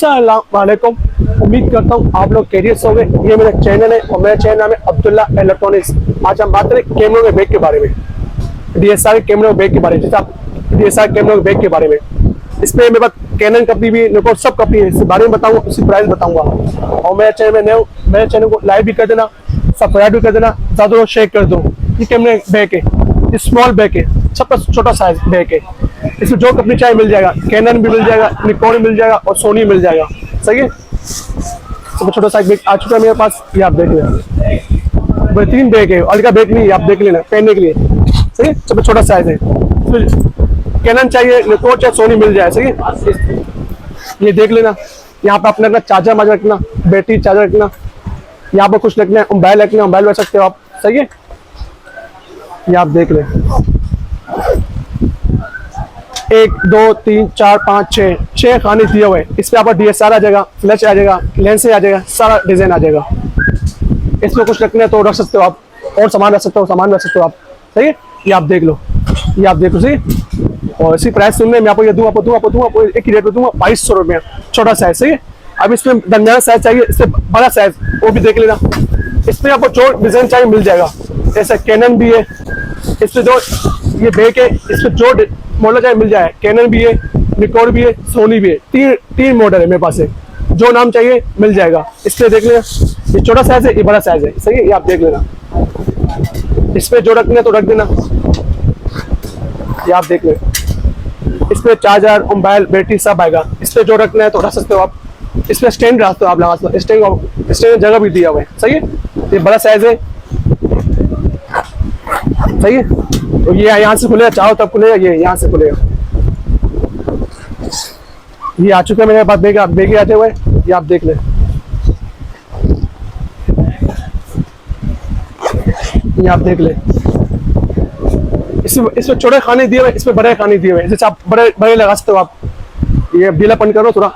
अस्सलाम वालेकुम। उम्मीद करता हूँ आप लोग कैरियर से होंगे। ये मेरा चैनल है और मेरा चैनल नाम है अब्दुल्ला इलेक्ट्रॉनिक्स। आज हम बात करें कैमरों के बैग के बारे में, डीएसआर कैमरों के बैग के बारे में। जैसे आप डीएसआर कैमरों के बैग के बारे में, इसमें मेरे पास कैनन कंपनी भी, निकॉन सब कंपनी है, इसके बारे में बताऊंगा, उसकी प्राइस बताऊंगा। और मेरे चैनल में नए, मेरे चैनल को लाइक भी कर देना, सब्सक्राइब भी कर देना, ज़्यादा शेयर कर दो। ये कैमरे बैग है, स्मॉल बैग है, सबका छोटा साइज बैग है। इसमें जो कंपनी चाहे मिल जाएगा, कैनन भी मिल जाएगा, निकॉन मिल जाएगा और सोनी मिल जाएगा। सही है, सबसे छोटा साइज बैग आ चुका है मेरे पास। ये आप देख लेना, बेहतरीन बैग है, अलग बैग नहीं, आप देख लेना पहनने के लिए। सही है, सबसे छोटा साइज है। कैनन चाहिए, निकॉन चाहे सोनी मिल जाए। सही है, ये देख लेना। यहाँ पे अपने रखना चार्जर मार्जर रखना, बैटरी चार्जर रखना, यहाँ पर कुछ रखना है, मोबाइल रखना, मोबाइल रख सकते हो आप। सही है, ये आप देख लें। 1 2 3 4 5 6 खाने दिए हुए। इस पे आपका डीएसआर आ जाएगा, फ्लैश आ जाएगा, लेंस आ जाएगा, सारा डिजाइन आ जाएगा। इसमें कुछ रखना है तो रख सकते हो आप, और सामान रख सकते हो, सामान रख सकते हो आप। सही है, ये आप देख लो, ये आप देख लो। सही, और इसी प्राइस सुनने मैं आपको ये दूंगा, आपको एक ही रेट में दूंगा, 2200 रुपये छोटा साइज। सही है, अब इसमें दरमियाना साइज चाहिए, इससे बड़ा साइज वो भी देख लेना। इसमें आपको जो डिजाइन चाहिए मिल जाएगा। जैसे कैनन भी है, इसमें जो ये बैग है, इसमें जो मॉडल चाहिए मिल जाए। कैनन भी है, निकॉन भी है, सोनी भी है। तीन मॉडल है मेरे पास है, जो नाम चाहिए मिल जाएगा। इसमें देख लेना, ये छोटा साइज है, ये बड़ा साइज है। सही है, ये आप देख लेना। इसमें जो रखना है तो रख देना, ये आप देख लेना। इसमें चार्जर, मोबाइल, बैटरी सब आएगा। इसमें जो रखना है तो रख सकते हो आप। इसमें स्टैंड रख सकते हो आप, लगा सकते हो। स्टैंड जगह भी दिया हुआ है। सही है, ये बड़ा साइज है। सही है, तो ये यहाँ से खुलेगा, चाहो तब खुलेगा, ये यहाँ से खुलेगा। ये आ चुका है मेरे पास बैग, बैग आते हुए, ये आप देख ले। ये आप देख ले, इसमें छोटे खाने दिए हुए, इसमें बड़े खाने दिए हुए। जैसे आप बड़े लगा सकते हो आप। ये ढीलापन करो थोड़ा।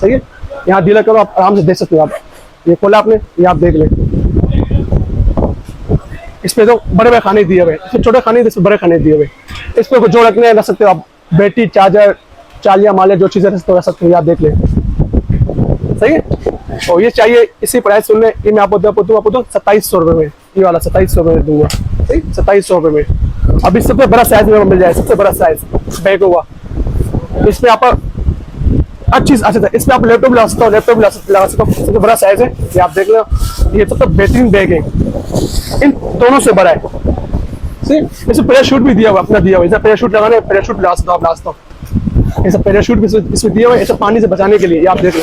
सही है, यहाँ ढीला करो, आप आराम से देख सकते हो आप। ये खोला आपने, ये आप देख ले। इसमें तो बड़े खाने दिए हुए, इसमें छोटे खाने, इसमें बड़े खाने दिए हुए। इसमें जो रखने हैं रख सकते हो आप, बैटरी, चार्जर, चालिया माले, जो चीजें रख सकते हो, आप देख ले। सही है, और ये चाहिए इसी प्राइस सुनने, ये मैं आपको दूंगा 2700 रुपये में। ये वाला 2700 रुपये में दूंगा। सही, 2700 रुपये में। अभी सबसे बड़ा साइज में मिल जाए, सबसे बड़ा साइज बैग होगा। इसमें आप अच्छी अच्छा, इसमें आप लैपटॉप लगा सकते हो, लैपटॉप लगा सकते हो। सबसे बड़ा साइज है, ये आप देख लो। ये सबसे बेहतरीन बैग है, इन दोनों से बड़ा है। इसमें पैराशूट भी दिया हुआ, अपना दिया हुआ। जैसे पैराशूट लगाना है, पैराशूट लगा सकते हो आप, लगा सकते हो। ऐसा पैराशूट भी इसमें दिया हुआ है, ऐसा पानी से बचाने के लिए। ये आप देख लो,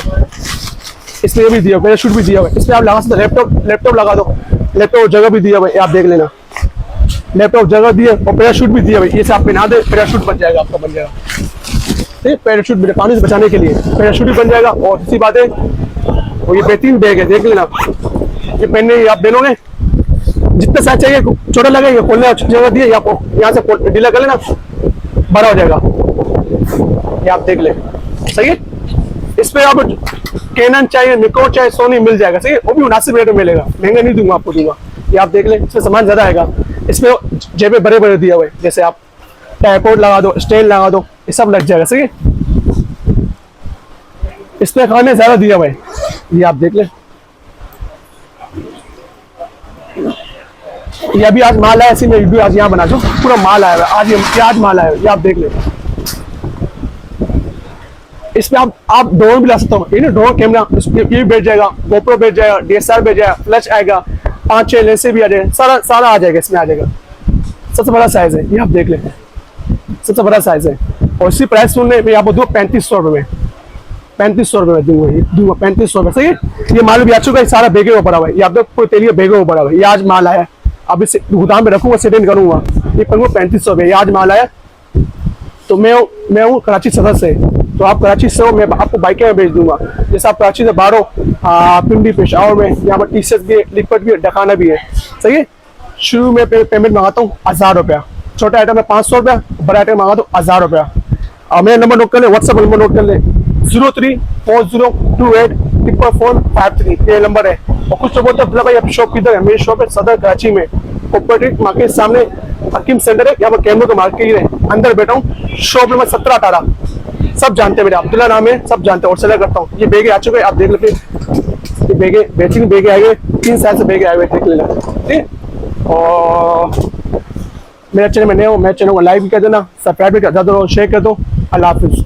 इसमें ये भी दिया हुआ, पैराशूट भी दिया हुआ है। इसमें आप लगा सकते हो, लैपटॉप लगा दो, लैपटॉप जगह भी दिया हुआ है। ये आप देख लेना, लैपटॉप जगह दिए और पैराशूट भी दिया हुआ है। ये से आप पहना दे, पैराशूट बन जाएगा, आपका बन जाएगा। पैराशूट पानी से बचाने के लिए पैराशूट भी बन जाएगा। और दूसरी बात है, और ये बेहतरीन बैग है, देख लेना। ये पहनने आप पहनोगे, जितना साइज चाहिए, छोटा लगे, ये खोलने जगह दिए, यहाँ से ढीला कर लेना, बड़ा हो जाएगा। ये आप देख ले। सही है, इसमें आप कैनन चाहिए, निकॉन चाहिए, सोनी मिल जाएगा। सही है, वो भी मुनासिब रेट में मिलेगा, महंगा नहीं दूंगा आपको, दूंगा। ये आप देख ले, इसमें सामान ज्यादा आएगा। इसमें जेबे बड़े दिया हुए, जैसे आप ट्राइपॉड लगा दो, स्टैंड लगा दो, ये सब लग जाएगा। सही है, इसमें खाने ज्यादा दिया हुआ है। ये आप देख ले, ये अभी आज माल आया, ऐसी मैं वीडियो आज यहाँ बना दो, पूरा माल आया है आज माल आया है। ये आप देख ले। इसमें आप ड्रोन भी ला सकते हो, ये ना ड्रोन कैमरा, ये भी बैठ जाएगा, गोप्रो बैठ जाएगा, डीएसआर बैठ जाएगा, फ्लैश आएगा, 5-6 लेंस भी आ जाएगा, सारा आ जाएगा, इसमें आ जाएगा। सबसे बड़ा साइज है, ये आप देख ले, सबसे बड़ा साइज है। और इसी प्राइस सुनने में आपको दूंगा 3500 रुपये में, 3500 रुपये में दूंगा 3500 रुपये। सही है, ये माल भी आ चुका है, सारा बेगे को पड़ा हुआ है। ये आप पूरे तेलिए बेगे को पड़ा हुआ है। ये आज माल आया, अब इसे गोदाम में रखूंगा, सेटिंग करूंगा। ये पड़ूंगा 3500 रुपये, आज माल आया। तो मैं हूँ कराची सदर से, तो आप कराची से हो, मैं आपको बाइक में भेज दूंगा। जैसे आप कराची से बाहर हो, पिंडी, पेशावर में, यहाँ पर टी-शर्ट भी है, लिपट भी है, डखाना भी है। सही है, शुरू में पेमेंट मंगाता हूँ 1000 रुपया, छोटा आइटम है 500 रुपया, बड़ा आइटम मंगा दो 1000 रुपया। और मेरा नंबर नोट कर ले, व्हाट्सएप नंबर नोट कर ले, 0340284453, ये नंबर है। और कुछ तो बोलते हैं भाई आप शॉप किधर है? मेरी शॉप है सदर कराची में, कोऑपरेटिव मार्केट सामने हकीम सेंटर है, यहाँ पर कैमरों का मार्केट है, अंदर बैठा हूँ। शॉप नंबर 1718, सब जानते हैं, मेरे अब्दुल्ला नाम है, सब जानते हैं, और सेलर करता हूँ। ये बेगे आ चुके हैं, आप देख लेते ये बेगे बेचिंग बेगे आए हुए 3 साल से बेगे आए हुए, देख लेना ठीक। और मेरे चैनल में नए हो, मेरे चैनल को लाइक भी कर देना, सब्सक्राइब भी कर दो, शेयर कर दो। अल्लाह हाफिज़।